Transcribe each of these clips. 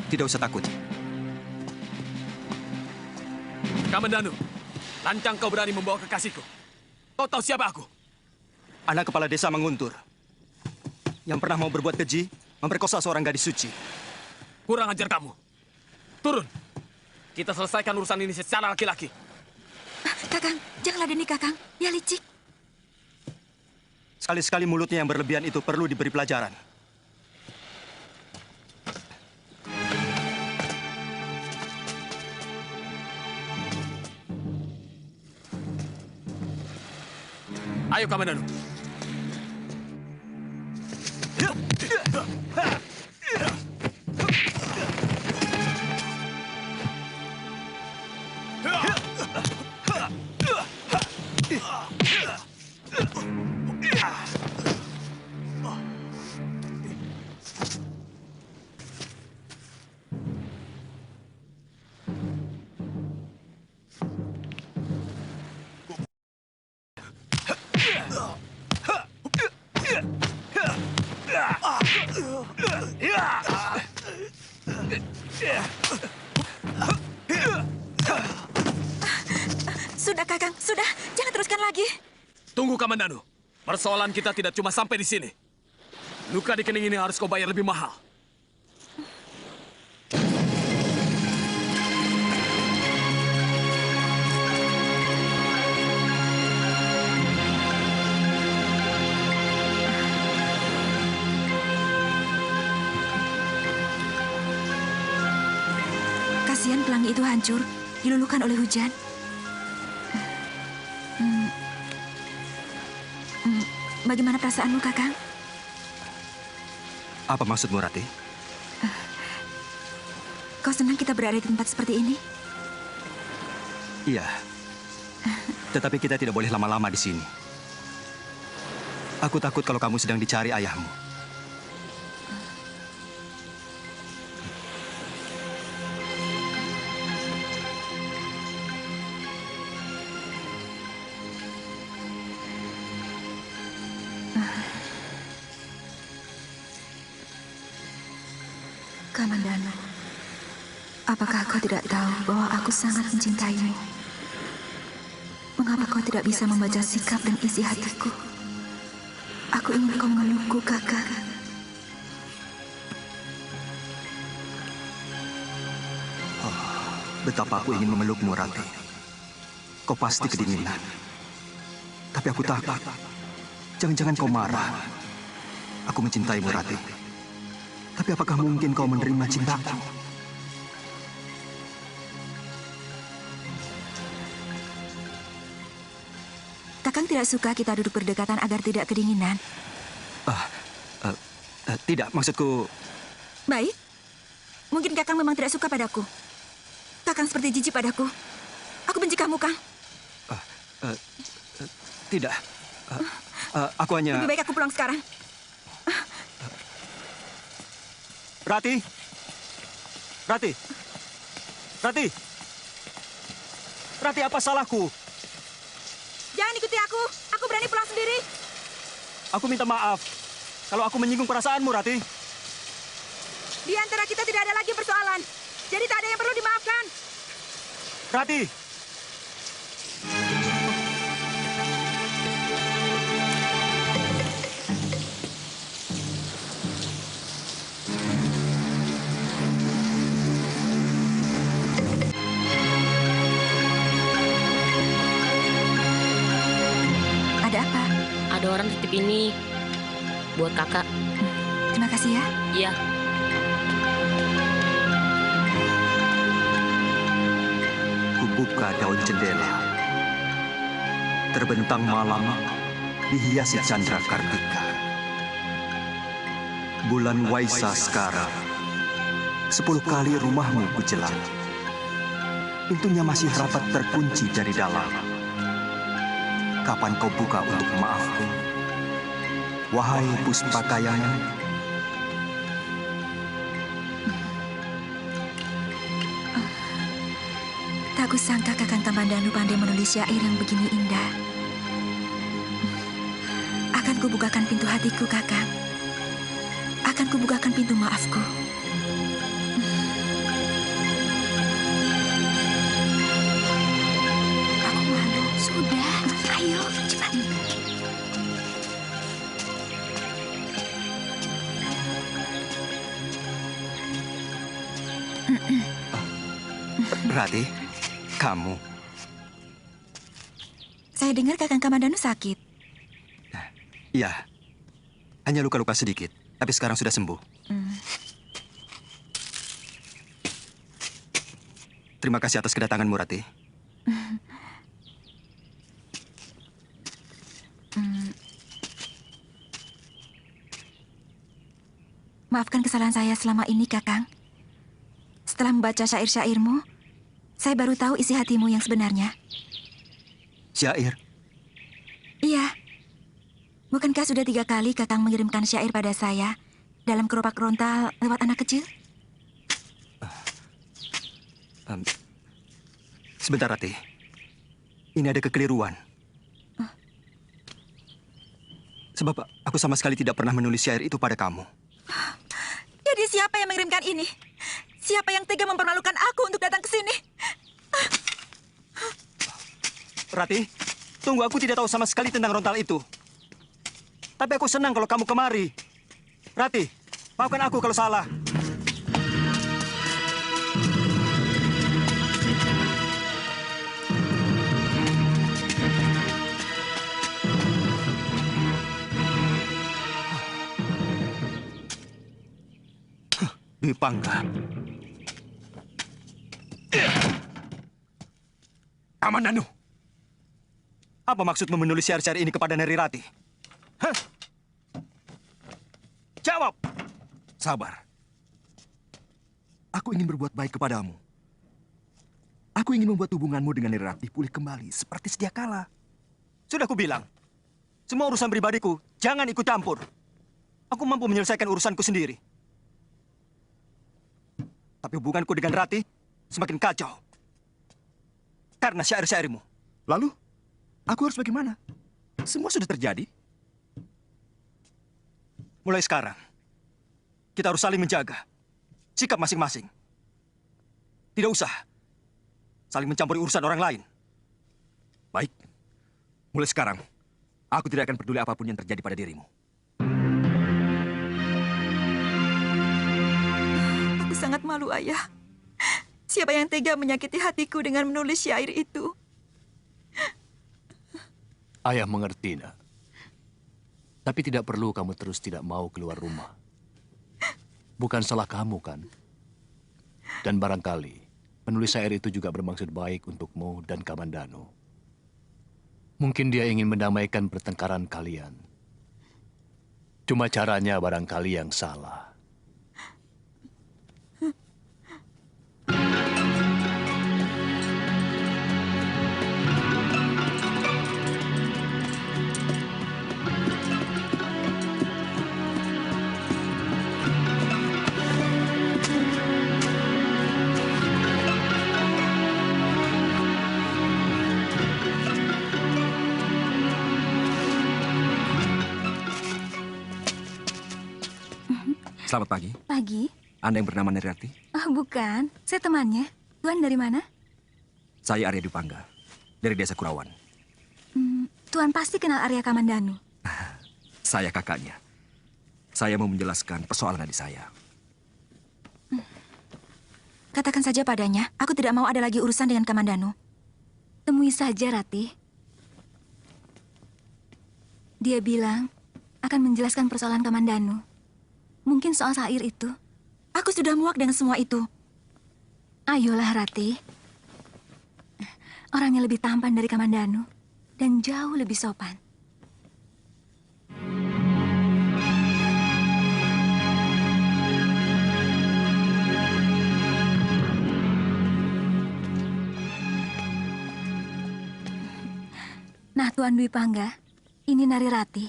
Tidak usah takut. Kamandanu, lancang kau berani membawa kekasihku. Kau tahu siapa aku? Anak kepala desa Menguntur. Yang pernah mau berbuat keji, memperkosa seorang gadis suci. Kurang ajar kamu. Turun. Kita selesaikan urusan ini secara laki-laki. Kakang, jangan ladeni Kakang. Dia licik. Sekali-sekali mulutnya yang berlebihan itu perlu diberi pelajaran. Ayo, Kamandanu. Sudah, Kakang. Sudah. Jangan teruskan lagi. Tunggu, Kamandanu. Persoalan kita tidak cuma sampai di sini. Luka di kening ini harus kau bayar lebih mahal. Kasihan pelangi itu hancur, diluluhkan oleh hujan. Bagaimana perasaanmu, Kakang? Apa maksudmu, Rati? Kau senang kita berada di tempat seperti ini? Iya. Tetapi kita tidak boleh lama-lama di sini. Aku takut kalau kamu sedang dicari ayahmu. Kamandanu, apakah kau tidak tahu bahwa aku sangat mencintaimu? Mengapa kau tidak bisa membaca sikap dan isi hatiku? Aku ingin kau memelukku, Kakang. Betapa aku ingin memelukmu, Rati. Kau pasti kedinginan. Tapi aku takut. Jangan-jangan kau marah. Aku mencintaimu, Rati. Tapi apakah mungkin kau menerima cintaku? Kakang tidak suka kita duduk berdekatan agar tidak kedinginan. Tidak, maksudku... Baik. Mungkin Kakang memang tidak suka padaku. Kakang seperti jijik padaku. Aku benci kamu, Kang. Tidak. Aku hanya... Lebih baik aku pulang sekarang. Rati! Rati! Rati! Rati, apa salahku? Jangan ikuti aku. Aku berani pulang sendiri. Aku minta maaf. Kalau aku menyinggung perasaanmu, Rati. Di antara kita tidak ada lagi persoalan. Jadi tak ada yang perlu dimaafkan. Rati! Ada apa? Ada orang titip ini buat kakak. Terima kasih ya. Iya. Kubuka daun jendela. Terbentang malam dihiasi candra kartika. Bulan Waisa sekarang. 10 kali rumahmu kujelang. Pintunya masih rapat terkunci dari dalam. Kapan kau buka untuk maafku? Wahai Puspakayangan. Tak kusangka Kakang Kamandanu pandai menulis syair yang begini indah. Akan kubukakan pintu hatiku, Kakang. Akan kubukakan pintu maafku. Ayo, cepat. Rati, kamu. Saya dengar Kakang Kamandanu sakit. Iya, hanya luka-luka sedikit, tapi sekarang sudah sembuh. Terima kasih atas kedatanganmu, Rati. Maafkan kesalahan saya selama ini, Kakang. Setelah membaca syair-syairmu, saya baru tahu isi hatimu yang sebenarnya. Syair? Iya. Bukankah sudah 3 kali Kakang mengirimkan syair pada saya dalam keropak rontal lewat anak kecil? Sebentar, Rati. Ini ada kekeliruan. Sebab aku sama sekali tidak pernah menulis syair itu pada kamu. Jadi siapa yang mengirimkan ini? Siapa yang tega mempermalukan aku untuk datang ke sini? Rati, tunggu, aku tidak tahu sama sekali tentang rontal itu. Tapi aku senang kalau kamu kemari. Rati, maafkan aku kalau salah. Dwi Pangga. Kamandanu, Apa maksudmu menulis syair-syair ini kepada Neri Rati? Hah? Jawab! Sabar. Aku ingin berbuat baik kepadamu. Aku ingin membuat hubunganmu dengan Neri Rati pulih kembali seperti sedia kala. Sudah kubilang, semua urusan pribadiku jangan ikut campur. Aku mampu menyelesaikan urusanku sendiri. Tapi hubunganku dengan Rati semakin kacau. Karena syair-syairmu. Lalu, aku harus bagaimana? Semua sudah terjadi. Mulai sekarang, kita harus saling menjaga sikap masing-masing. Tidak usah saling mencampuri urusan orang lain. Baik. Mulai sekarang, aku tidak akan peduli apapun yang terjadi pada dirimu. Aku sangat malu, Ayah. Siapa yang tega menyakiti hatiku dengan menulis syair itu? Ayah mengerti, nak. Tapi tidak perlu kamu terus tidak mau keluar rumah. Bukan salah kamu, kan? Dan barangkali penulis syair itu juga bermaksud baik untukmu dan Kamandanu. Mungkin dia ingin mendamaikan pertengkaran kalian. Cuma caranya barangkali yang salah. Selamat pagi. Pagi? Anda yang bernama Neri Rati? Oh, bukan. Saya temannya. Tuan dari mana? Saya Arya Dwi Pangga, dari Desa Kurawan. Tuan pasti kenal Arya Kamandanu. Saya kakaknya. Saya mau menjelaskan persoalan adik saya. Katakan saja padanya, aku tidak mau ada lagi urusan dengan Kamandanu. Temui saja, Rati. Dia bilang akan menjelaskan persoalan Kamandanu. Mungkin soal syair itu. Aku sudah muak dengan semua itu. Ayolah, Rati. Orangnya lebih tampan dari Kamandanu dan jauh lebih sopan. Nah, Tuan Dwi Pangga, ini Nari Rati.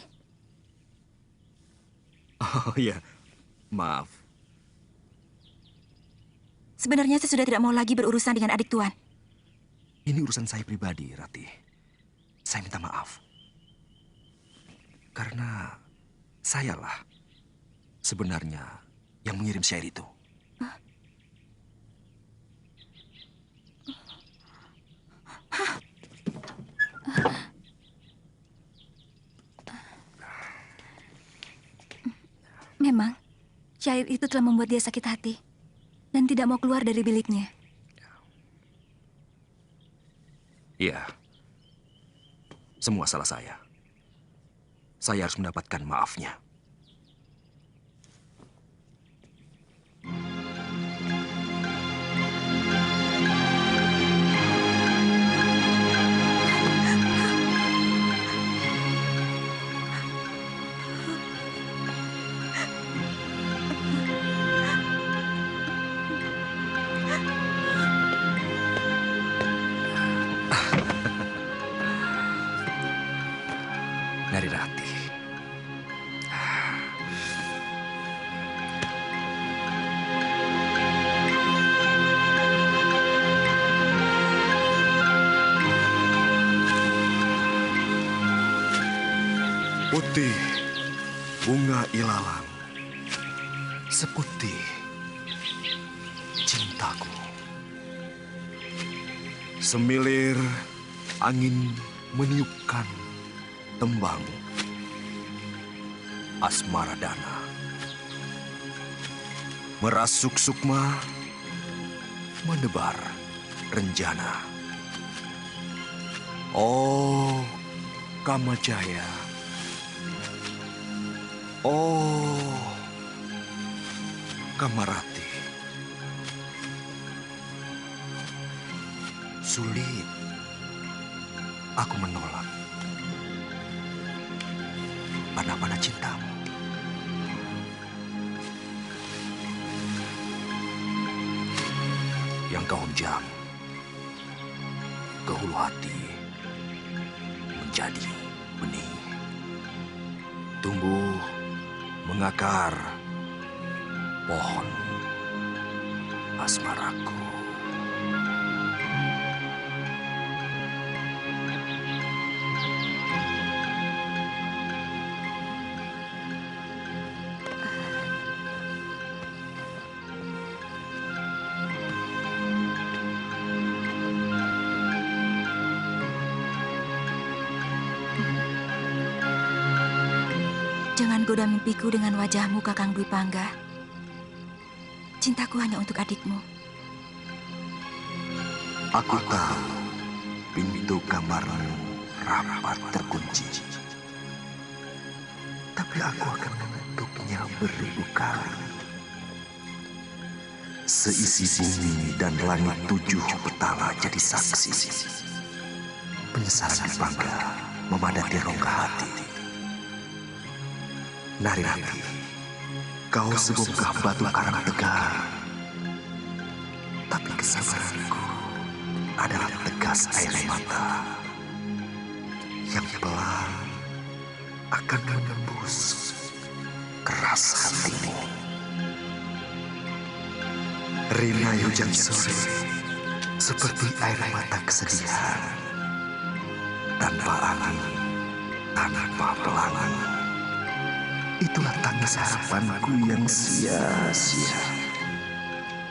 Oh iya, maaf. Sebenarnya saya sudah tidak mau lagi berurusan dengan adik Tuan. Ini urusan saya pribadi, Rati. Saya minta maaf. Karena sayalah sebenarnya yang mengirim syair itu. Memang, syair itu telah membuat dia sakit hati dan tidak mau keluar dari biliknya. Iya. Semua salah saya. Saya harus mendapatkan maafnya. Narirati. Putih bunga ilalang, seputih cintaku. Semilir angin meniupkan tembang asmara dana. Merasuk sukma, menebar renjana. Oh, Kamajaya. Oh, Kamarati. Sulit aku menolak panah-panah cintamu. Yang kau hujam ke hulu hati menjadi benih. Tumbuh mengakar pohon asmaraku. Jangan goda mimpiku dengan wajahmu, Kakang Dwi Pangga. Cintaku hanya untuk adikmu. Aku tahu pintu kamarmu rapat terkunci. Tapi aku akan mengetuknya beribu kali. Seisi bumi dan langit 7 petala jadi saksi. Penyesalan bangga memadati rongga hati. Narirati, kau sebongkah batu karang tegar. Tapi kesabaranku adalah tegas air mata yang pelan akan menembus keras hatimu. Rina hujan sore seperti air mata kesedihan, tanpa angin, tanpa pelangi. Itulah tangis harapanku yang sia-sia.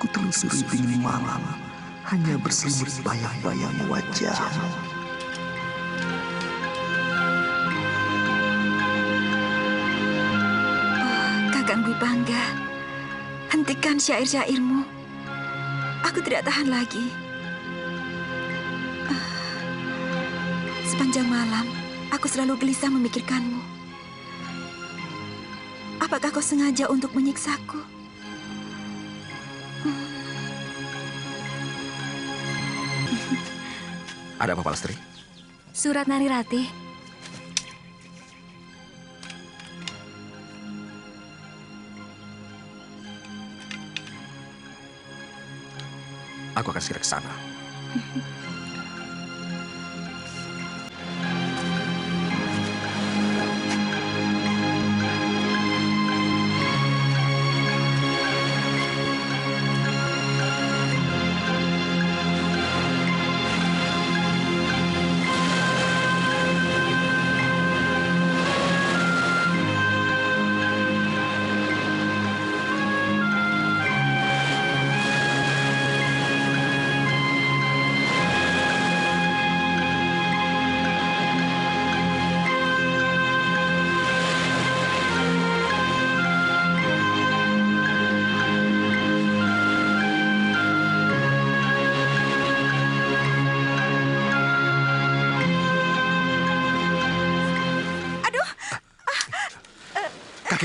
Kutelusuri dingin malam, hanya berselimut bayang-bayang wajahmu. Oh, Kakang Dwi Pangga, hentikan syair-syairmu. Aku tidak tahan lagi. Sepanjang malam, aku selalu gelisah memikirkanmu. Apakah kau sengaja untuk menyiksaku? Ada apa, Palastri? Surat Narirati. Aku akan segera ke sana.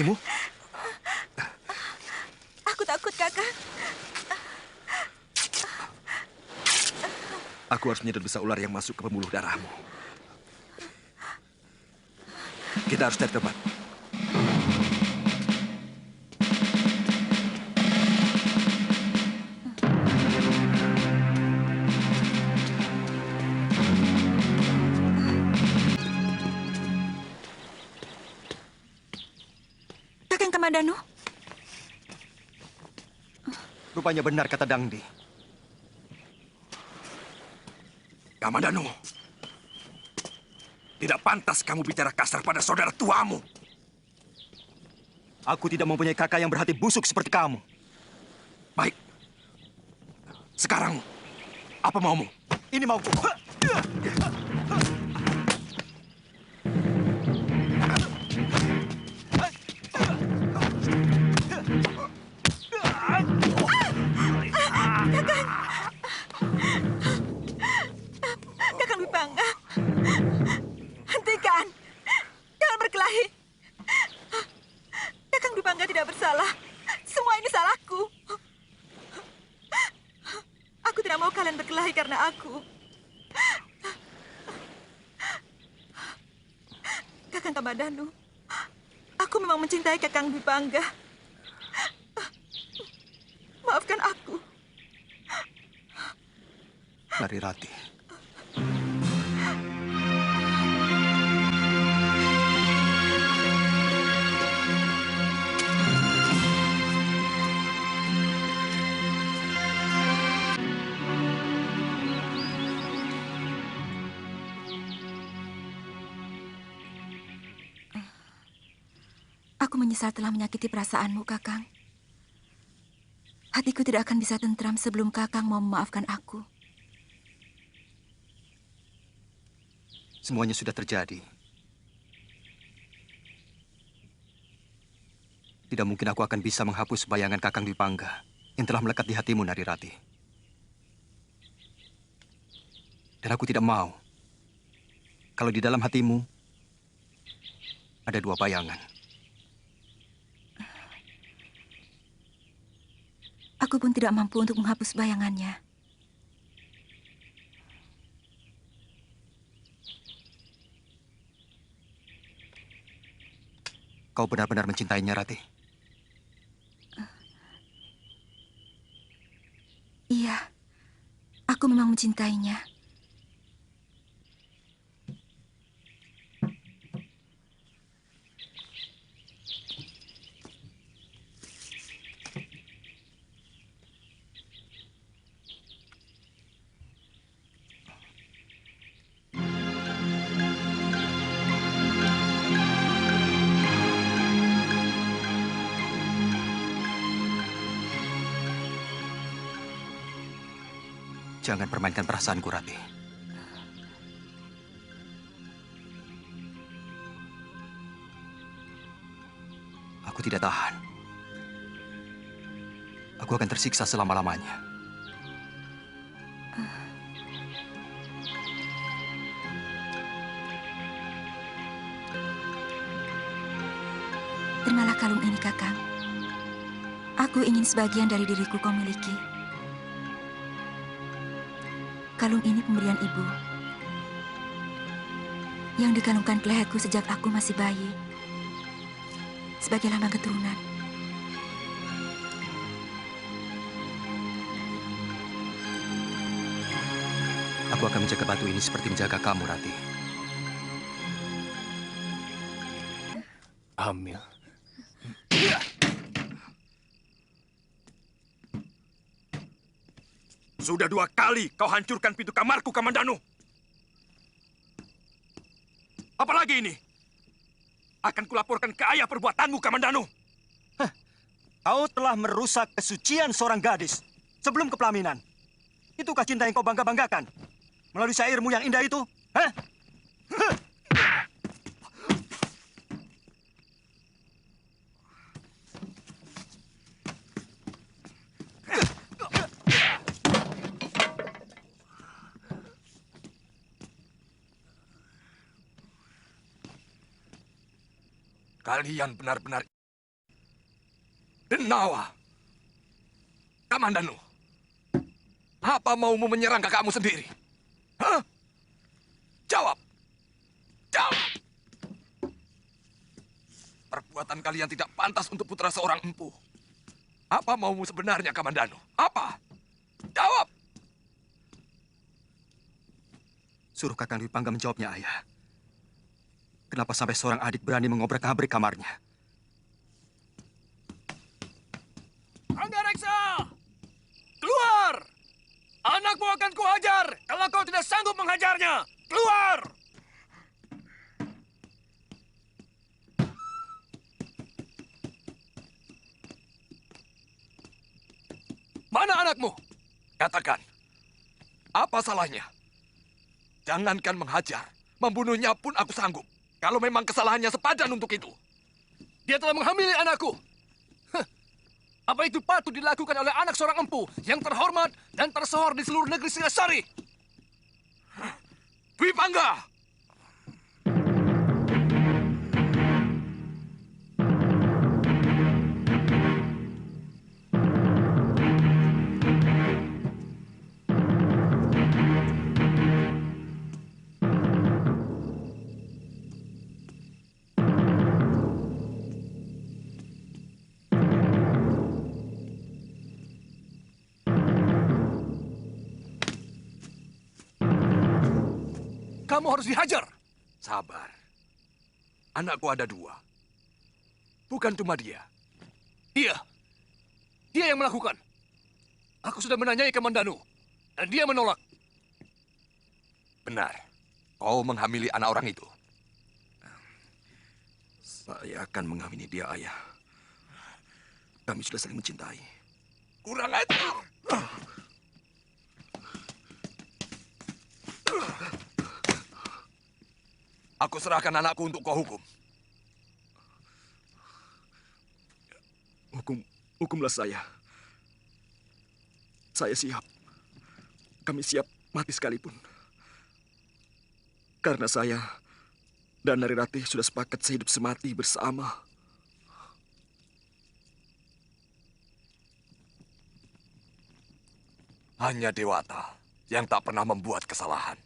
kakimu? Aku takut, Kakang. Aku harus menyedot bisa ular yang masuk ke pembuluh darahmu. Kita harus cari tempat. Kakang Kamandanu, Rupanya benar kata Dangdi. Kamandanu, tidak pantas kamu bicara kasar pada saudara tuamu. Aku tidak mempunyai kakak yang berhati busuk seperti kamu. Baik. Sekarang, apa maumu? Ini mauku. Kakang Bipangga. Hentikan. Jangan berkelahi. Kakang Bipangga tidak bersalah. Semua ini salahku. Aku tidak mau kalian berkelahi karena aku. Kakang Kamandanu, aku memang mencintai Kakang Bipangga. Maafkan aku. Narirati. Aku menyesal telah menyakiti perasaanmu, Kakang. Hatiku tidak akan bisa tentram sebelum Kakang mau memaafkan aku. Semuanya sudah terjadi. Tidak mungkin aku akan bisa menghapus bayangan Kakang Dipangga yang telah melekat di hatimu, Narirati. Dan aku tidak mau kalau di dalam hatimu ada dua bayangan. Aku pun tidak mampu untuk menghapus bayangannya. Kau benar-benar mencintainya, Rati? Iya, aku memang mencintainya. Jangan permainkan perasaanku, Rati. Aku tidak tahan. Aku akan tersiksa selama-lamanya. Terimalah kalung ini, Kakang. Aku ingin sebagian dari diriku kau miliki. Kalung ini pemberian ibu yang dikalungkan ke leherku sejak aku masih bayi sebagai lambang keturunan. Aku akan menjaga batu ini seperti menjaga kamu, Rati. Amil. Sudah 2 kali kau hancurkan pintu kamarku, Kamandanu. Apalagi ini? Akan kulaporkan ke ayah perbuatanmu, Kamandanu. Kau telah merusak kesucian seorang gadis sebelum kepelaminan. Itukah cinta yang kau bangga-banggakan? Melalui syairmu yang indah itu? Hah? Kalian benar-benar Denawa. Kamandanu. Apa maumu menyerang kakakmu sendiri? Hah? Jawab. Jawab. Perbuatan kalian tidak pantas untuk putra seorang empu. Apa maumu sebenarnya, Kamandanu? Apa? Jawab. Suruh Kakang Dwi Pangga menjawabnya, Ayah. Kenapa sampai seorang adik berani mengobrak-abrik kamarnya? Anggareksa! Keluar! Anakmu akan kuhajar kalau kau tidak sanggup menghajarnya. Keluar! Mana anakmu? Katakan. Apa salahnya? Jangankan menghajar. Membunuhnya pun aku sanggup. Kalau memang kesalahannya sepadan untuk itu. Dia telah menghamili anakku. Apa itu patut dilakukan oleh anak seorang empu yang terhormat dan tersohor di seluruh negeri Singasari? Dwi Pangga! Kamu harus dihajar. Sabar. Anakku ada dua. Bukan cuma dia. Dia. Dia yang melakukan. Aku sudah menanyai Kamandanu. Dan dia menolak. Benar. Kau menghamili anak orang itu. Saya akan menghamili dia, Ayah. Kami sudah saling mencintai. Kurang ajar. Aku serahkan anakku untuk kau hukum. Hukumlah saya. Saya siap. Kami siap mati sekalipun. Karena saya dan Narirati sudah sepakat sehidup semati bersama. Hanya Dewata yang tak pernah membuat kesalahan.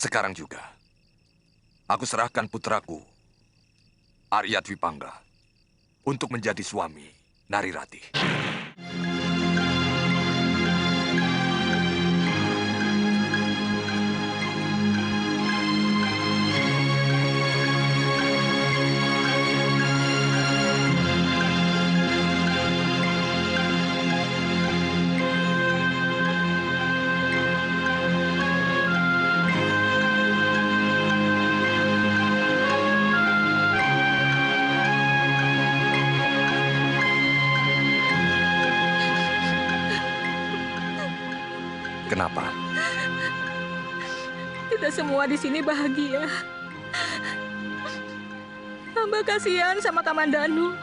Sekarang juga, aku serahkan putraku, Arya Dwi Pangga, untuk menjadi suami Narirati. Kenapa? Kita semua di sini bahagia. Hamba kasihan sama Kamandanu.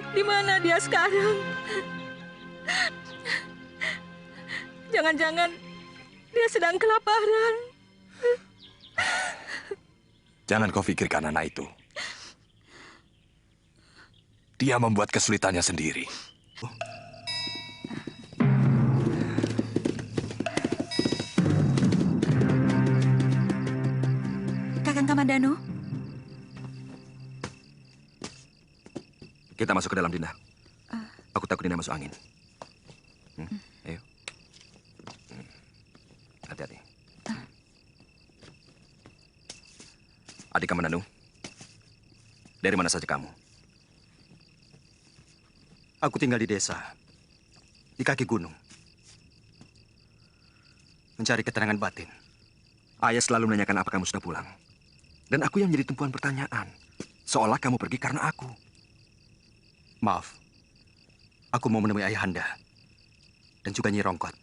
Di mana dia sekarang? Jangan-jangan dia sedang kelaparan. Jangan kau pikirkan anak itu. Dia membuat kesulitannya sendiri. Kakang Kamandanu, Kita masuk ke dalam, Dinda. Aku takut Dinda masuk angin. Ayo. Hati-hati. Adik Kamandanu, dari mana saja kamu? Aku tinggal di desa, di kaki gunung. Mencari ketenangan batin. Ayah selalu menanyakan apa kamu sudah pulang. Dan aku yang menjadi tumpuan pertanyaan. Seolah kamu pergi karena aku. Maaf, aku mau menemui Ayahanda. Dan juga Nyi Rongkot.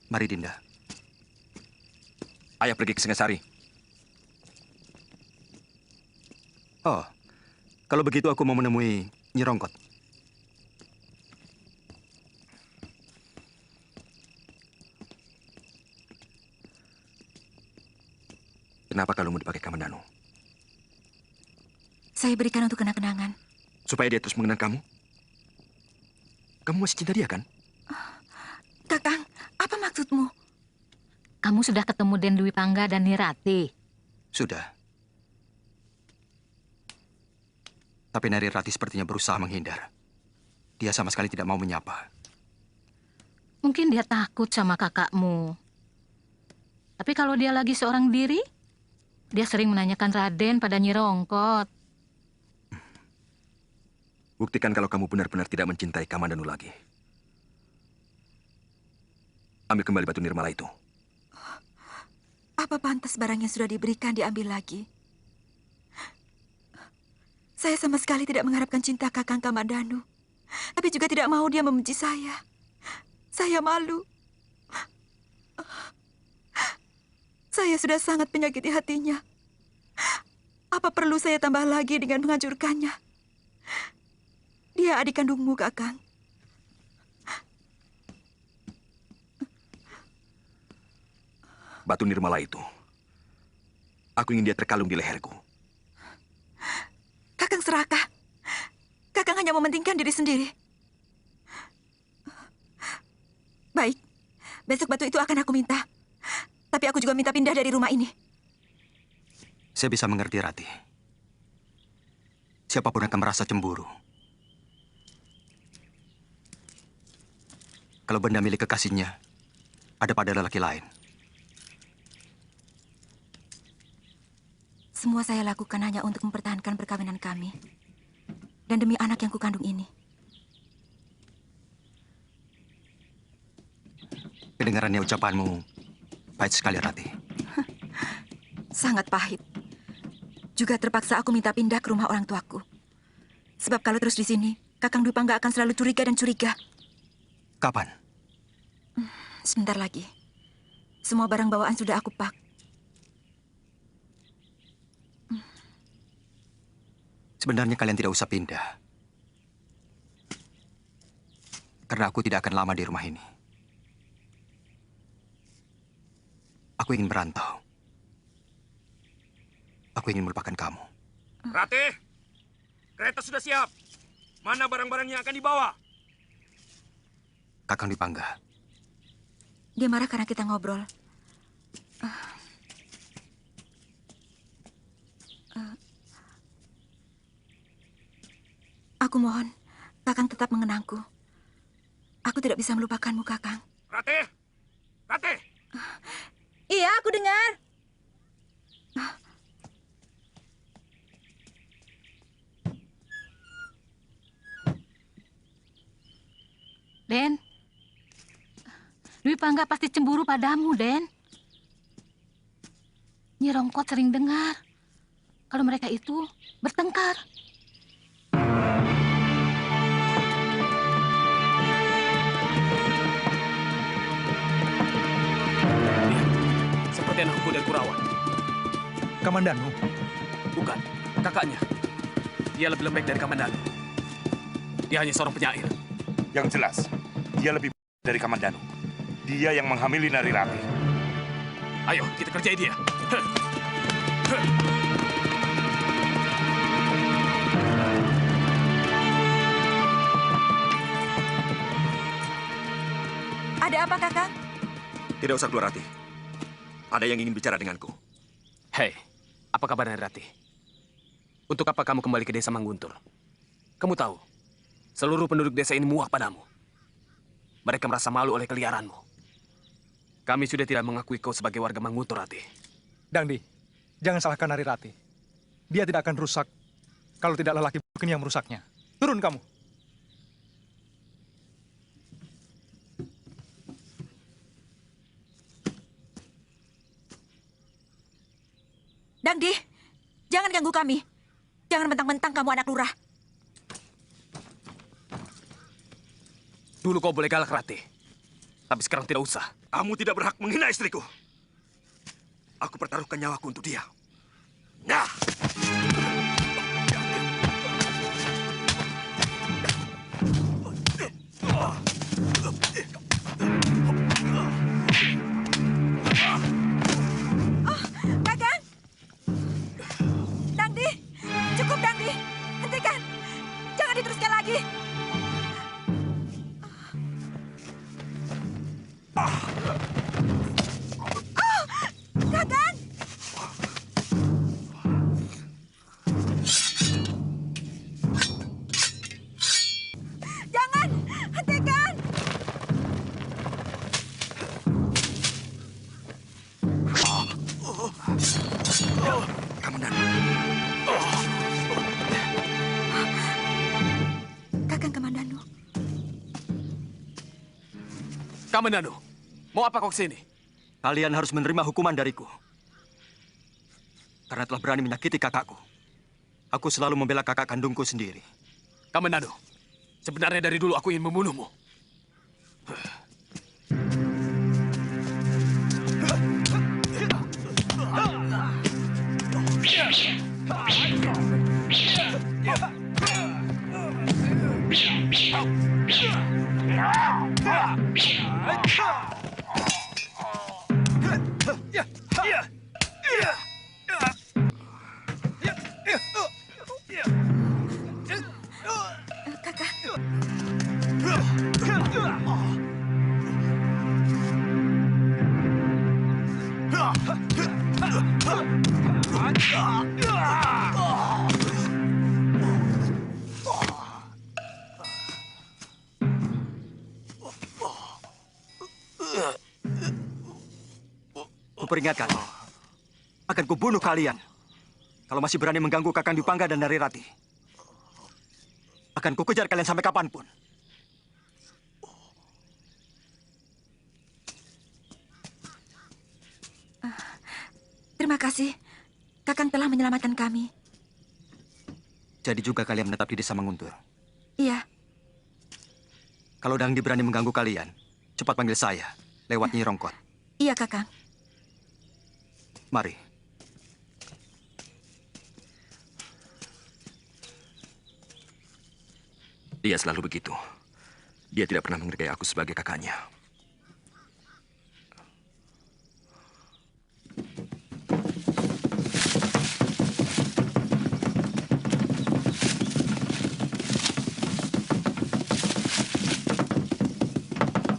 Mari, Dinda. Ayah pergi ke Singasari. Oh, kalau begitu aku mau menemui Nyi Rongkot. Kenapa kalungmu dipakai Kamandanu? Saya berikan untuk kenang-kenangan. Supaya dia terus mengenang kamu? Kamu masih cinta dia, kan? Kakang, apa maksudmu? Kamu sudah ketemu Den Dwi Pangga dan Nirati? Sudah. Tapi Nari Rati sepertinya berusaha menghindar. Dia sama sekali tidak mau menyapa. Mungkin dia takut sama kakakmu. Tapi kalau dia lagi seorang diri, dia sering menanyakan Raden pada Nyi Rongkot. Buktikan kalau kamu benar-benar tidak mencintai Kamandanu lagi. Ambil kembali batu nirmala itu. Apa pantas barang yang sudah diberikan diambil lagi? Saya sama sekali tidak mengharapkan cinta Kakang Kamandanu. Tapi juga tidak mau dia membenci saya. Saya malu. Saya sudah sangat menyakiti hatinya. Apa perlu saya tambah lagi dengan menghancurkannya? Dia adik kandungmu, Kakang. Batu nirmala itu. Aku ingin dia terkalung di leherku. Kakang serakah. Kakang hanya mementingkan diri sendiri. Baik. Besok batu itu akan aku minta. Tapi aku juga minta pindah dari rumah ini. Saya bisa mengerti, Rati. Siapapun akan merasa cemburu. Kalau benda milik kekasihnya ada pada lelaki lain. Semua saya lakukan hanya untuk mempertahankan perkawinan kami. Dan demi anak yang kukandung ini. Kedengarannya ucapanmu pahit sekali, Rati. Sangat pahit. Juga terpaksa aku minta pindah ke rumah orang tuaku. Sebab kalau terus di sini, Kakang Dwi Pangga akan selalu curiga dan curiga. Kapan? Sebentar lagi. Semua barang bawaan sudah aku pak. Sebenarnya kalian tidak usah pindah. Karena aku tidak akan lama di rumah ini. Aku ingin merantau. Aku ingin melupakan kamu. Rati, kereta sudah siap. Mana barang-barang yang akan dibawa? Kakang Dwi Pangga. Dia marah karena kita ngobrol. Aku mohon, Kakang tetap mengenangku. Aku tidak bisa melupakanmu, Kakang. Rati! Rati! Iya, aku dengar. Den, Dwi Pangga pasti cemburu padamu, Den. Nyi Rongkot sering dengar kalau mereka itu bertengkar. Seperti anakku dari Kurawan. Kamandanu? Bukan, kakaknya. Dia lebih lembek dari Kamandanu. Dia hanya seorang penyair. Yang jelas, dia lebih dari Kamandanu. Dia yang menghamili Nari Rati. Ayo, kita kerjai dia. Ada apa, Kakang? Tidak usah keluar, Rati. Ada yang ingin bicara denganku. Hei, apa kabar Nari Rati? Untuk apa kamu kembali ke desa Mangguntur? Kamu tahu, seluruh penduduk desa ini muak padamu. Mereka merasa malu oleh keliaranmu. Kami sudah tidak mengakui kau sebagai warga Mangguntur, Rati. Dangdi, jangan salahkan Nari Rati. Dia tidak akan rusak kalau tidak lelaki bukan yang merusaknya. Turun kamu. Dangdi, jangan ganggu kami. Jangan mentang-mentang kamu anak lurah. Dulu kau boleh galak, Rati. Tapi sekarang tidak usah. Kamu tidak berhak menghina istriku. Aku pertaruhkan nyawaku untuk dia. Nah. Kakang, Kamandanu. Kakang Kamandanu. Kamandanu, mau apa kau kesini? Kalian harus menerima hukuman dariku. Karena telah berani menyakiti kakakku. Aku selalu membela kakak kandungku sendiri. Kamandanu, sebenarnya dari dulu aku ingin membunuhmu. Kuperingatkan, akan kubunuh kalian. Kalau masih berani mengganggu Kakang Dipangga dan Narirati. Akan kukejar kalian sampai kapanpun. Terima kasih. Kakang telah menyelamatkan kami. Jadi juga kalian menetap di desa Manguntur. Iya. Kalau Dangdi berani mengganggu kalian, cepat panggil saya lewat Nyi Rongkot. Iya, Kakang. Mari. Dia selalu begitu. Dia tidak pernah menghargai aku sebagai kakaknya.